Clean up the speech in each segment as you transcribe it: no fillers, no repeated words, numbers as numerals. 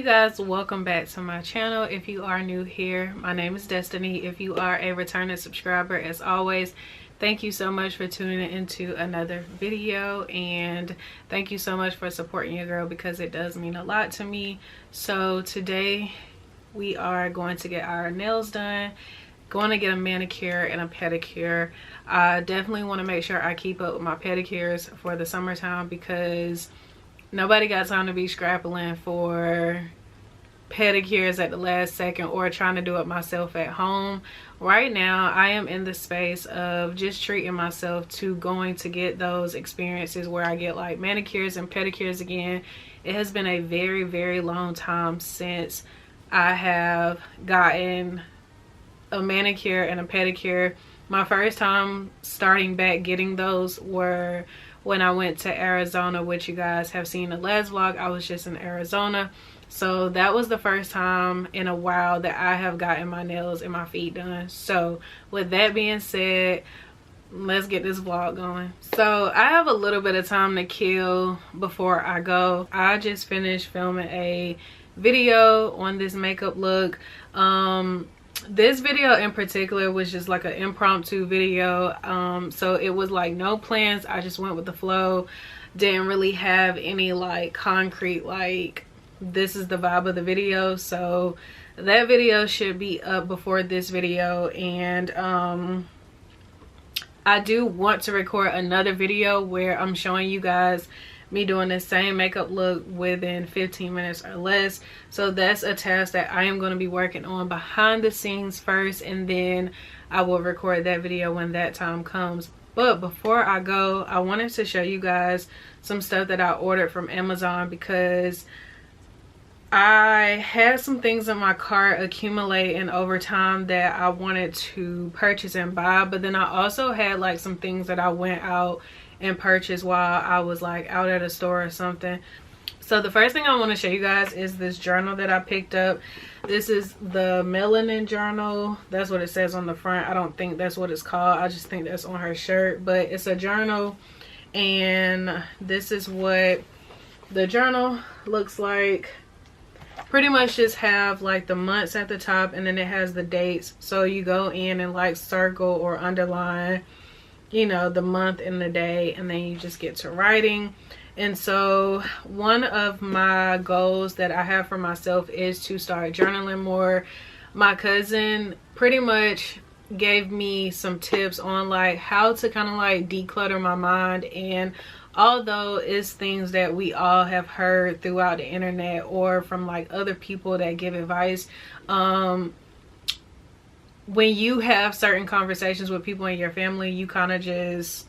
you guys, welcome back to my channel. If you are new here, my name is Destiny. If you are a returning subscriber, as always, thank you so much for tuning into another video, and thank you so much for supporting your girl because it does mean a lot to me. So today we are going to get our nails done, going to get a manicure and a pedicure. I definitely want to make sure I keep up with my pedicures for the summertime because nobody got time to be scrapping for pedicures at the last second or trying to do it myself at home. Right now, I am in the space of just treating myself to going to get those experiences where I get like manicures and pedicures again. It has been a very, very long time since I have gotten a manicure and a pedicure. My first time starting back getting those were when I went to Arizona, which you guys have seen the last vlog. I was just in Arizona, so that was the first time in a while that I have gotten my nails and my feet done. So with that being said, let's get this vlog going. So I have a little bit of time to kill before I go. I just finished filming a video on this makeup look. This video in particular was just like an impromptu video, so it was like no plans. I just went with the flow, didn't really have any like concrete like this is the vibe of the video. So that video should be up before this video, and I do want to record another video where I'm showing you guys me doing the same makeup look within 15 minutes or less. So that's a task that I am going to be working on behind the scenes first, and then I will record that video when that time comes. But before I go, I wanted to show you guys some stuff that I ordered from Amazon because I had some things in my cart accumulating over time that I wanted to purchase and buy, but then I also had like some things that I went out and purchased while I was like out at a store or something. So the first thing I want to show you guys is this journal that I picked up. This is the melanin journal. That's what it says on the front. I don't think that's what it's called. I just think that's on her shirt, but it's a journal, and this is what the journal looks like. Pretty much just have like the months at the top, and then it has the dates. So you go in and like circle or underline, you know, the month and the day, and then you just get to writing. And so one of my goals that I have for myself is to start journaling more. My cousin pretty much gave me some tips on like how to kind of like declutter my mind, and although it's things that we all have heard throughout the internet or from like other people that give advice, when you have certain conversations with people in your family, you kind of just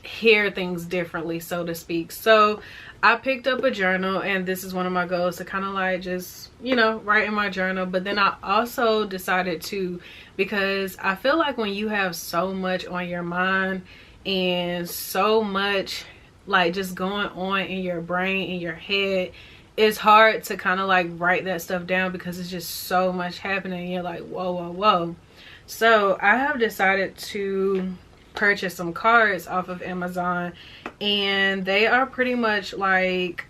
hear things differently, so to speak. So I picked up a journal, and this is one of my goals, to kind of like just, you know, write in my journal. But then I also decided to, because I feel like when you have so much on your mind and so much like just going on in your brain, in your head, it's hard to kind of like write that stuff down because it's just so much happening. You're like, whoa, whoa, whoa. So I have decided to purchase some cards off of Amazon, and they are pretty much like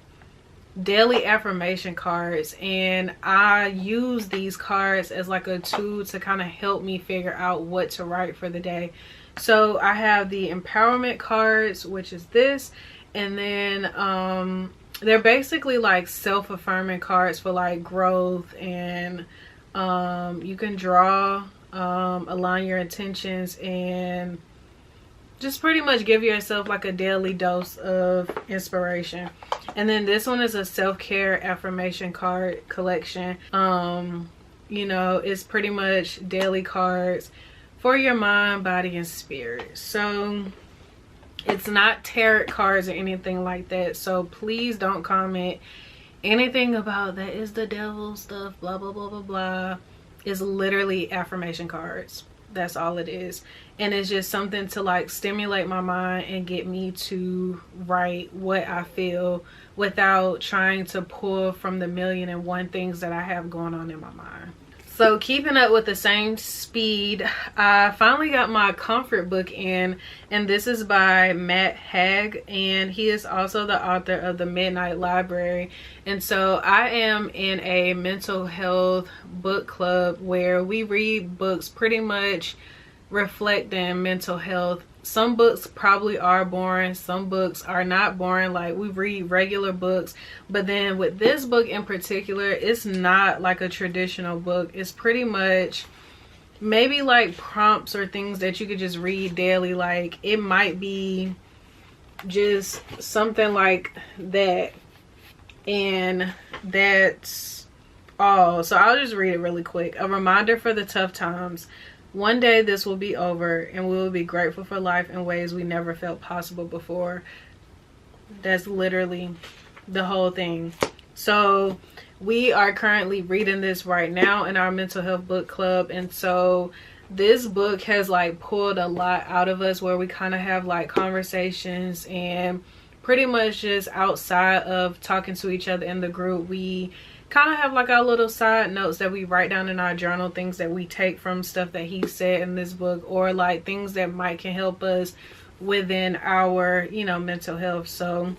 daily affirmation cards, and I use these cards as like a tool to kind of help me figure out what to write for the day. So I have the empowerment cards, which is this, and then they're basically like self-affirming cards for like growth, and you can draw, align your intentions, and just pretty much give yourself like a daily dose of inspiration. And then this one is a self-care affirmation card collection. You know, it's pretty much daily cards for your mind, body, and spirit. So it's not tarot cards or anything like that, so please don't comment anything about that is the devil stuff, blah blah blah blah blah. It's literally affirmation cards. That's all it is, and it's just something to like stimulate my mind and get me to write what I feel without trying to pull from the million and one things that I have going on in my mind. So keeping up with the same speed, I finally got my comfort book in, and this is by Matt Haig, and he is also the author of The Midnight Library. And so I am in a mental health book club where we read books pretty much reflecting mental health. Some books probably are boring, some books are not boring, like we read regular books, but then with this book in particular, it's not like a traditional book. It's pretty much maybe like prompts or things that you could just read daily. Like it might be just something like that, and that's all. So I'll just read it really quick. A reminder for the tough times. One day this will be over and we will be grateful for life in ways we never felt possible before. That's literally the whole thing. So we are currently reading this right now in our mental health book club, and so this book has like pulled a lot out of us, where we kind of have like conversations, and pretty much just outside of talking to each other in the group, we kind of have like our little side notes that we write down in our journal, things that we take from stuff that he said in this book, or like things that might can help us within our, you know, mental health. So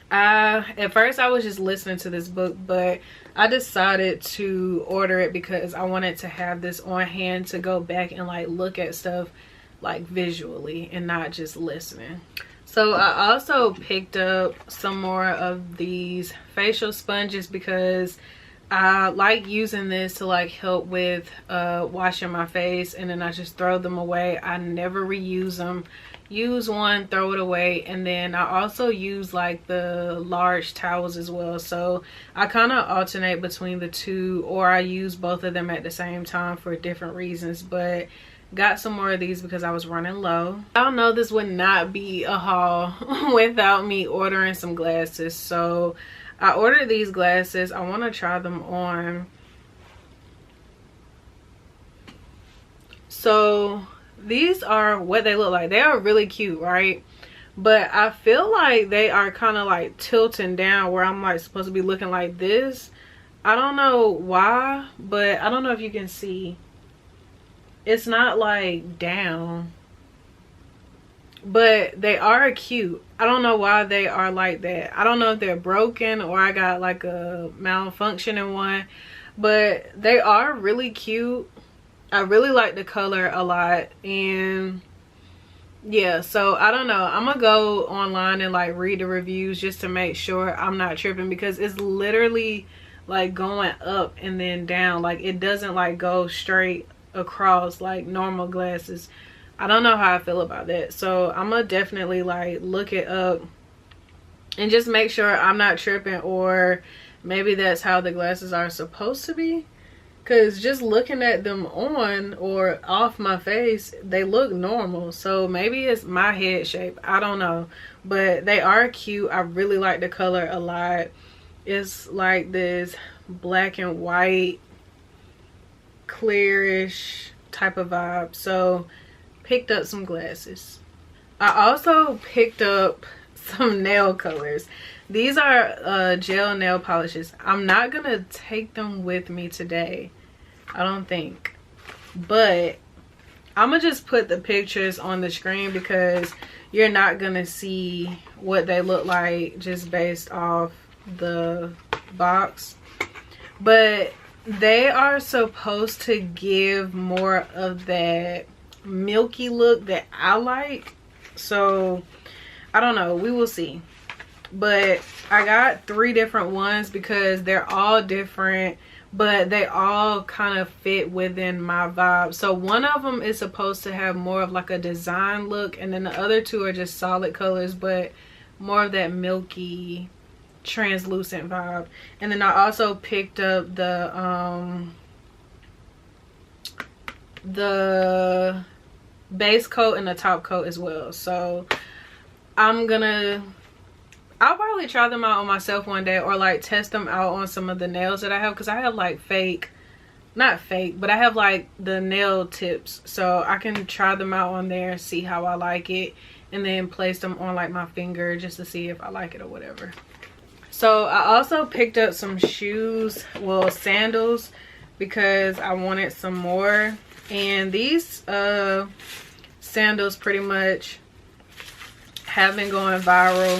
at first I was just listening to this book, but I decided to order it because I wanted to have this on hand to go back and like look at stuff like visually and not just listening. So I also picked up some more of these facial sponges because I like using this to like help with washing my face, and then I just throw them away. I never reuse them. Use one, throw it away, and then I also use like the large towels as well. So I kind of alternate between the two, or I use both of them at the same time for different reasons. But got some more of these because I was running low. I don't know, this would not be a haul without me ordering some glasses. So I ordered these glasses. I want to try them on. So these are what they look like. They are really cute, right? But I feel like they are kind of like tilting down where I'm like supposed to be looking like this. I don't know why, but I don't know if you can see. It's not like down, but they are cute. I don't know why they are like that. I don't know if they're broken or I got like a malfunction in one, but they are really cute. I really like the color a lot, and yeah, so I don't know. I'm gonna go online and like read the reviews just to make sure I'm not tripping, because it's literally like going up and then down. Like it doesn't like go straight across like normal glasses. I don't know how I feel about that, so I'm gonna definitely like look it up and just make sure I'm not tripping, or maybe that's how the glasses are supposed to be, because just looking at them on or off my face, they look normal. So maybe it's my head shape, I don't know, but they are cute. I really like the color a lot. It's like this black and white clearish type of vibe. So picked up some glasses. I also picked up some nail colors. These are gel nail polishes. I'm not gonna take them with me today, I don't think, but I'm gonna just put the pictures on the screen because you're not gonna see what they look like just based off the box. But they are supposed to give more of that milky look that I like. So I don't know, we will see. But I got 3 different ones because they're all different, but they all kind of fit within my vibe. So one of them is supposed to have more of like a design look, and then the other 2 are just solid colors but more of that milky translucent vibe. And then I also picked up the base coat and the top coat as well. So I'll probably try them out on myself one day, or like test them out on some of the nails that I have, because I have like not fake, but I have like the nail tips, so I can try them out on there, see how I like it, and then place them on like my finger just to see if I like it or whatever. So I also picked up some shoes, well, sandals. because I wanted some more. And these sandals pretty much have been going viral,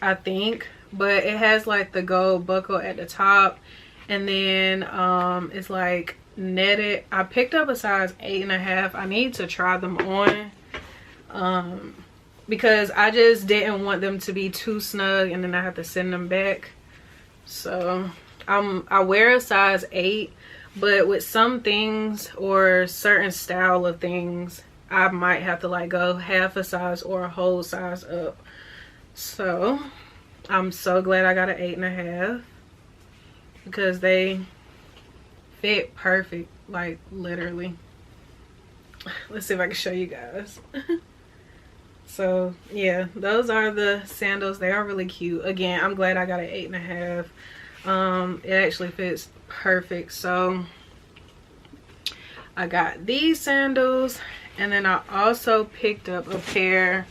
I think. But it has like the gold buckle at the top, and then it's like netted. I picked up a size 8.5. I need to try them on because I just didn't want them to be too snug and then I have to send them back. So I wear a size 8, but with some things or certain style of things, I might have to like go half a size or a whole size up. So I'm so glad I got an 8.5 because they fit perfect, like literally. Let's see if I can show you guys. So yeah, those are the sandals. They are really cute. Again, I'm glad I got an 8.5. It actually fits perfect. So I got these sandals, and then I also picked up a pair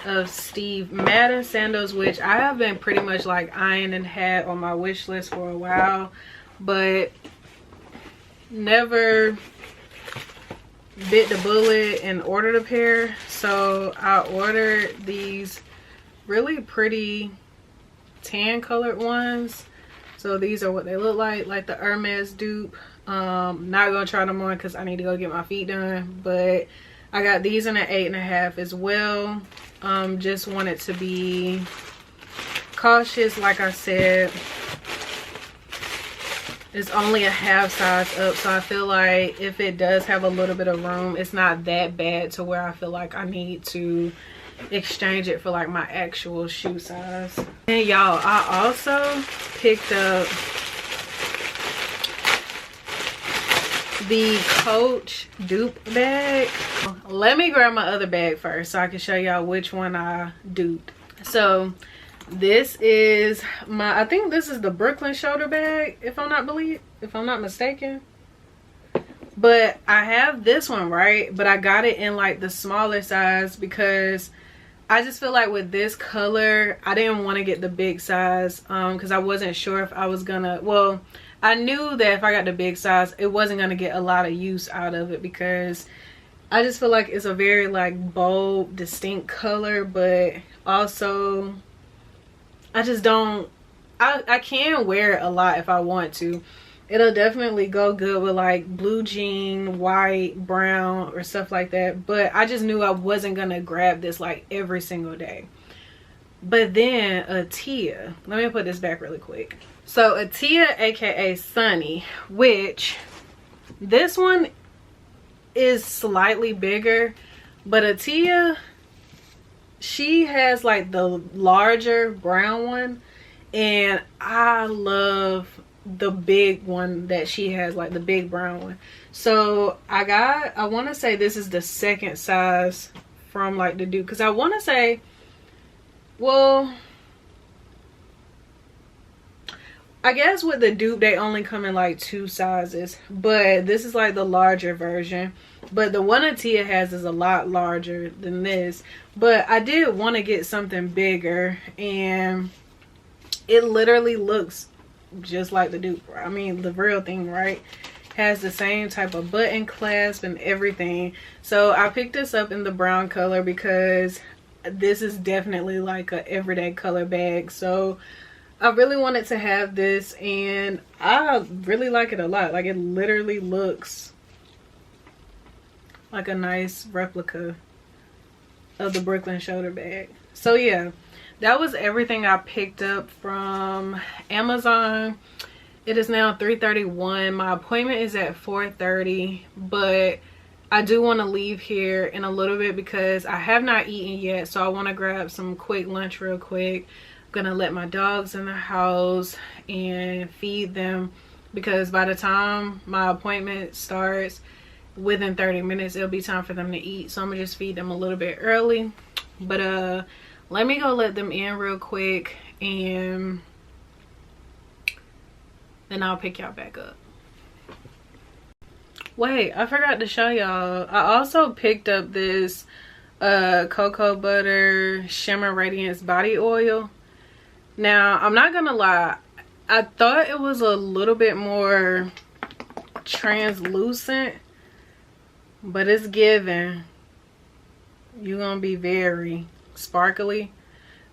of Steve Madden sandals, which I have been pretty much like eyeing and had on my wish list for a while, but never bit the bullet and ordered a pair. So I ordered these really pretty tan colored ones. So these are what they look like the Hermes dupe. Not gonna try them on because I need to go get my feet done, but I got these in an 8.5 as well. Just wanted to be cautious. Like I said, it's only a half size up, so I feel like if it does have a little bit of room, it's not that bad to where I feel like I need to exchange it for like my actual shoe size. And y'all, I also picked up the Coach dupe bag. Let me grab my other bag first so I can show y'all which one I duped. So this is my, I think this is the Brooklyn shoulder bag, if I'm not mistaken. But I have this one, right? But I got it in like the smaller size because I just feel like with this color, I didn't want to get the big size because I wasn't sure if I was gonna, well, I knew that if I got the big size, it wasn't gonna get a lot of use out of it because I just feel like it's a very like bold, distinct color, but also I just don't, I can wear it a lot if I want to. It'll definitely go good with like blue jean, white, brown, or stuff like that. But I just knew I wasn't gonna grab this like every single day. But then Atia, let me put this back really quick. So Atia, aka Sunny, which this one is slightly bigger, but Atia, she has like the larger brown one, and I love the big one that she has, like the big brown one. So I want to say this is the second size from like the dupe, because I want to say, well, I guess with the dupe they only come in like 2 sizes, but this is like the larger version. But the one Atia has is a lot larger than this. But I did want to get something bigger, and it literally looks just like the dupe. I mean, the real thing, right? Has the same type of button clasp and everything. So I picked this up in the brown color because this is definitely like a everyday color bag. So I really wanted to have this, and I really like it a lot. Like, it literally looks like a nice replica of the Brooklyn shoulder bag. So yeah, that was everything I picked up from Amazon. It is now 3:31. My appointment is at 4:30, but I do want to leave here in a little bit because I have not eaten yet. So I want to grab some quick lunch real quick. I'm gonna let my dogs in the house and feed them, because by the time my appointment starts, within 30 minutes, it'll be time for them to eat. So I'm gonna just feed them a little bit early. But let me go let them in real quick, and then I'll pick y'all back up. Wait, I forgot to show y'all. I also picked up this cocoa butter shimmer radiance body oil. Now, I'm not gonna lie, I thought it was a little bit more translucent, but it's giving you're gonna be very sparkly.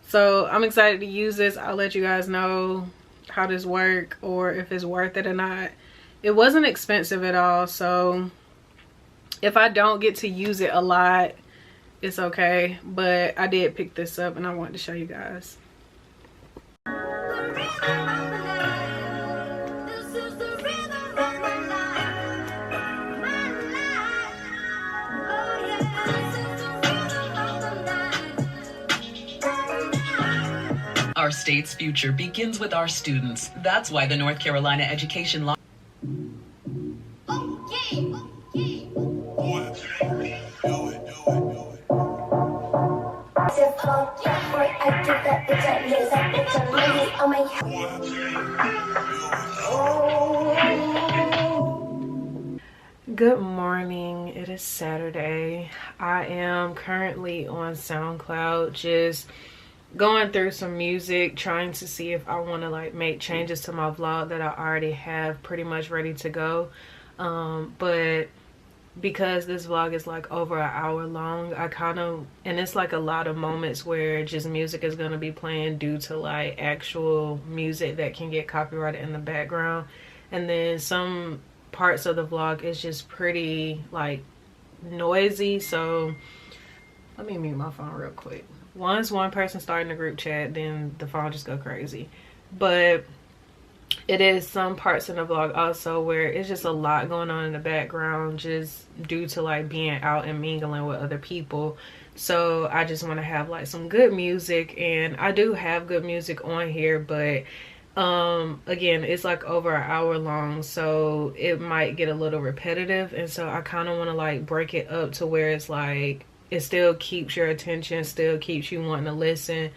So I'm excited to use this. I'll let you guys know how this work or if it's worth it or not. It wasn't expensive at all, so if I don't get to use it a lot, it's okay. But I did pick this up and I wanted to show you guys. Our state's future begins with our students. That's why the North Carolina Education Law. Good morning. It is Saturday. I am currently on SoundCloud, just going through some music, trying to see if I want to like make changes to my vlog that I already have pretty much ready to go. But because this vlog is like over an hour long, and it's like a lot of moments where just music is going to be playing due to like actual music that can get copyrighted in the background. And then some parts of the vlog is just pretty like noisy, so let me mute my phone real quick. Once one person starting a group chat, then the phone just go crazy. But it is some parts in the vlog also where it's just a lot going on in the background just due to like being out and mingling with other people. So I just want to have like some good music, and I do have good music on here, but again, it's like over an hour long, so it might get a little repetitive, and so I kind of want to like break it up to where it's like it still keeps your attention, still keeps you wanting to listen,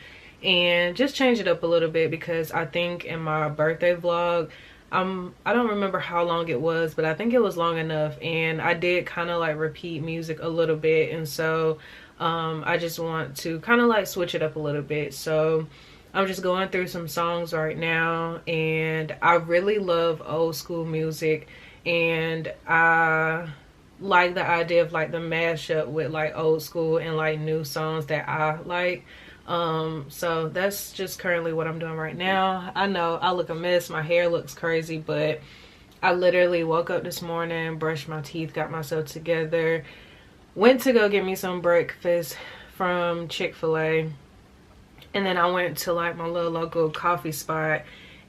and just change it up a little bit. Because I think in my birthday vlog, I don't remember how long it was, but I think it was long enough, and I did kind of like repeat music a little bit, and so I just want to kind of like switch it up a little bit. So I'm just going through some songs right now, and I really love old school music, and I like the idea of like the mashup with like old school and like new songs that I like. So that's just currently what I'm doing right now. I know I look a mess, my hair looks crazy, but I literally woke up this morning, brushed my teeth, got myself together, went to go get me some breakfast from Chick-fil-A, and then I went to like my little local coffee spot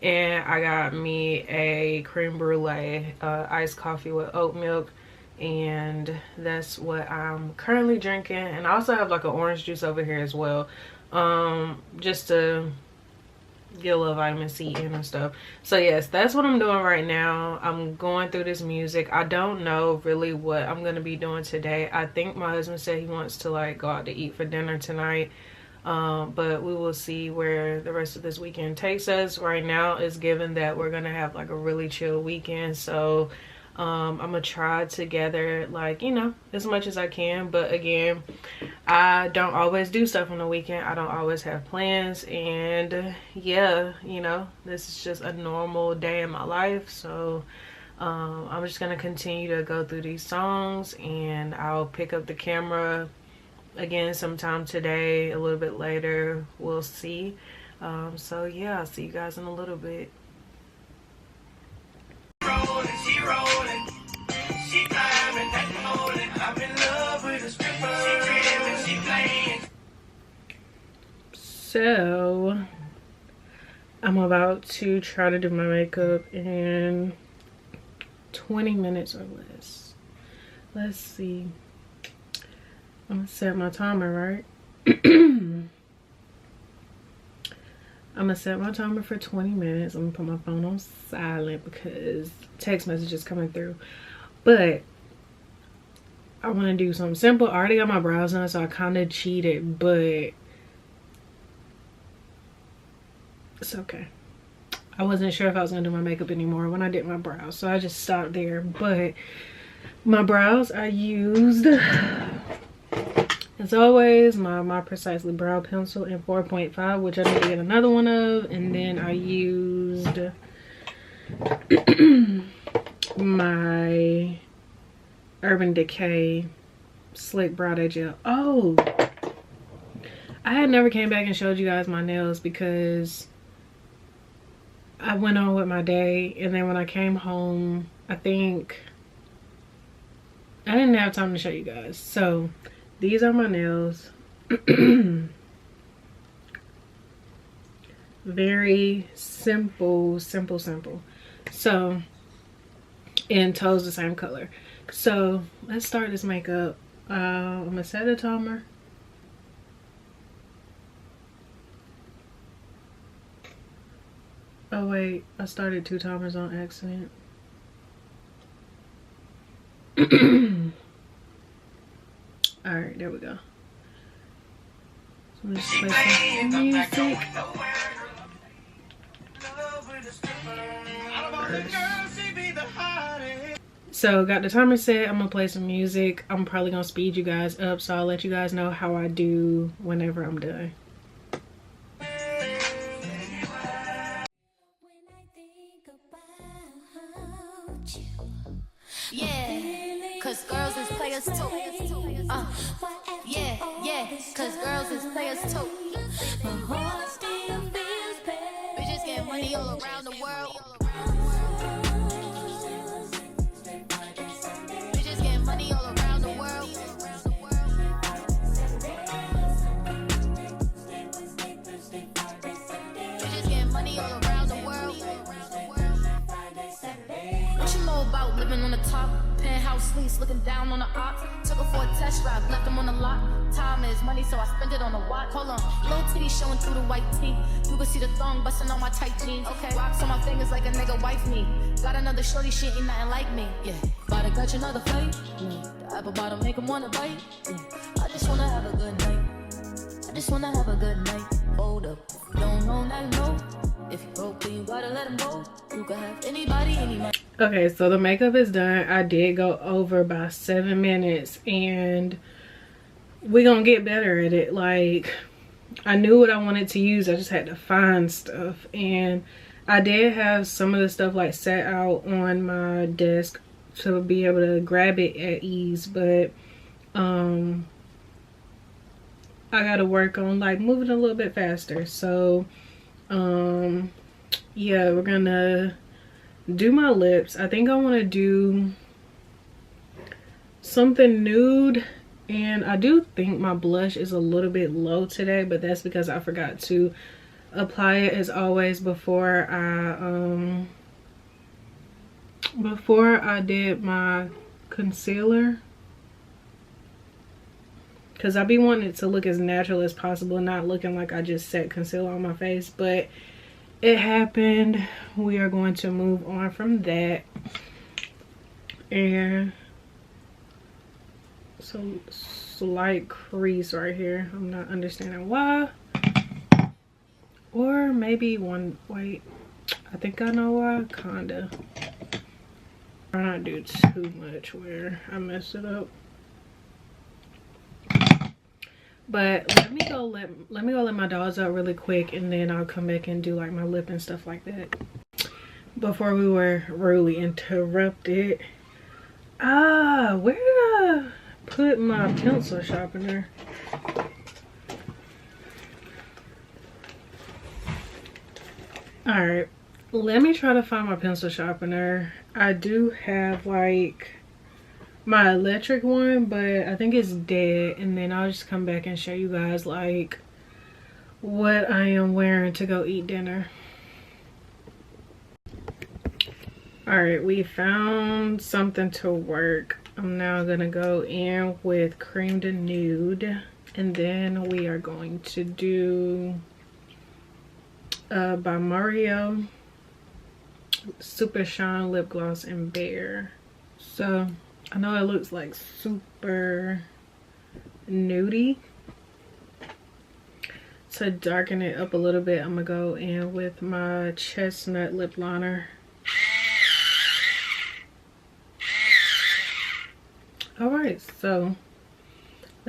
and I got me a creme brulee iced coffee with oat milk, and that's what I'm currently drinking. And I also have like an orange juice over here as well, just to get a little vitamin C in and stuff. So yes, that's what I'm doing right now. I'm going through this music. I don't know really what I'm gonna be doing today. I think my husband said he wants to like go out to eat for dinner tonight, but we will see where the rest of this weekend takes us. Right now it's given that we're gonna have like a really chill weekend, so I'm gonna try to gather like, you know, as much as I can. But again, I don't always do stuff on the weekend. I don't always have plans, and yeah, you know, this is just a normal day in my life. So I'm just gonna continue to go through these songs, and I'll pick up the camera again sometime today, a little bit later, we'll see. So yeah, I'll see you guys in a little bit. So I'm about to try to do my makeup in 20 minutes or less. Let's see. I'm gonna set my timer, right? I'm gonna set my timer for 20 minutes. I'm gonna put my phone on silent because text messages coming through. But I want to do something simple. I already got my brows done, so I kind of cheated, but it's okay. I wasn't sure if I was gonna do my makeup anymore when I did my brows, so I just stopped there. But my brows, I used As always, my Precisely Brow Pencil in 4.5, which I need to get another one of. And then I used my Urban Decay Slick Brow Day Gel. Oh, I had never came back and showed you guys my nails because I went on with my day. And then when I came home, I think I didn't have time to show you guys. So these are my nails. Very simple. So, and toes the same color. So let's start this makeup. I'm gonna set a timer. Oh wait, I started 2 timers on accident. All right, there we go. So let's play some music. So got the timer set. I'm gonna play some music. I'm probably gonna speed you guys up, so I'll let you guys know how I do whenever I'm done. Yeah, cause girls is players too. Yeah, cause girls is players too. My heart still feels pain. Bitches get money all around the world. Bitches get money all around the world. Bitches get money all around the world. What you know about living on the top? Penthouse suites, looking down on the ops. Took her for a test drive, left them on the lot. Time is money, so I spend it on a watch. Hold on, little titty showing through the white tee. You can see the thong busting on my tight jeans. Okay, rocks on my fingers like a nigga wife me. Got another shorty, she ain't nothing like me. Yeah, about to catch another fight. Yeah, the apple bottom make him wanna bite. Yeah, I just wanna have a good night. I just wanna have a good night. Hold up, don't know nothing, no. If you broke, then you gotta let him go. You can have anybody, any. Okay, so the makeup is done. I did go over by 7 minutes, and we're gonna get better at it. Like, I knew what I wanted to use. I just had to find stuff, and I did have some of the stuff like set out on my desk to be able to grab it at ease, but I gotta work on like moving a little bit faster. So yeah, we're gonna do my lips. I think I want to do something nude, and I do think my blush is a little bit low today, but that's because I forgot to apply it as always before I did my concealer, because I be wanting it to look as natural as possible, not looking like I just set concealer on my face. But it happened. We are going to move on from that. And some slight crease right here. I'm not understanding why. Or maybe one, wait, I think I know why. Kinda. I'm not do too much where I messed it up. But let me go let my dogs out really quick, and then I'll come back and do like my lip and stuff like that. Before we were rudely interrupted. Where did I put my pencil sharpener? Alright, let me try to find my pencil sharpener. I do have like my electric one, but I think it's dead, and then I'll just come back and show you guys like what I am wearing to go eat dinner. All right, we found something to work. I'm now gonna go in with Cream de Nude, and then we are going to do by Mario Super Shine Lip Gloss in Bare. So I know it looks like super nudie. To darken it up a little bit, I'm gonna go in with my Chestnut lip liner. All right, so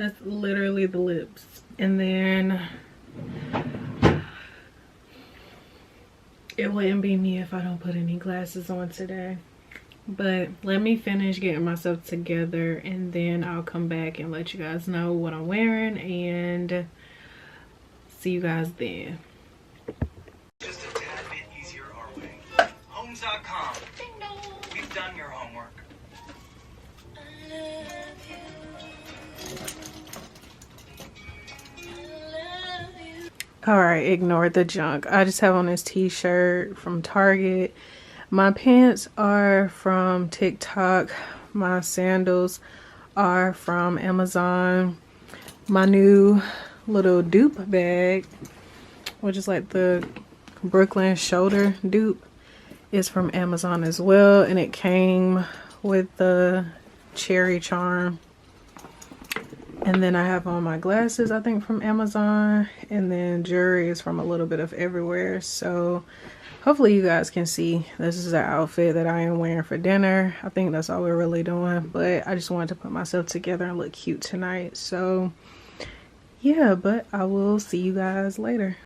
That's literally the lips. And then it wouldn't be me if I don't put any glasses on today. But let me finish getting myself together and then I'll come back and let you guys know what I'm wearing and see you guys then. Just a tad bit easier our way. Homes.com. We've done your homework. Alright, ignore the junk. I just have on this t-shirt from Target. My pants are from TikTok. My sandals are from Amazon. My new little dupe bag, which is like the Brooklyn shoulder dupe, is from Amazon as well. And it came with the cherry charm. And then I have on my glasses, I think from Amazon. And then jewelry is from a little bit of everywhere. So hopefully you guys can see this is the outfit that I am wearing for dinner. I think that's all we're really doing. But I just wanted to put myself together and look cute tonight. So yeah, but I will see you guys later.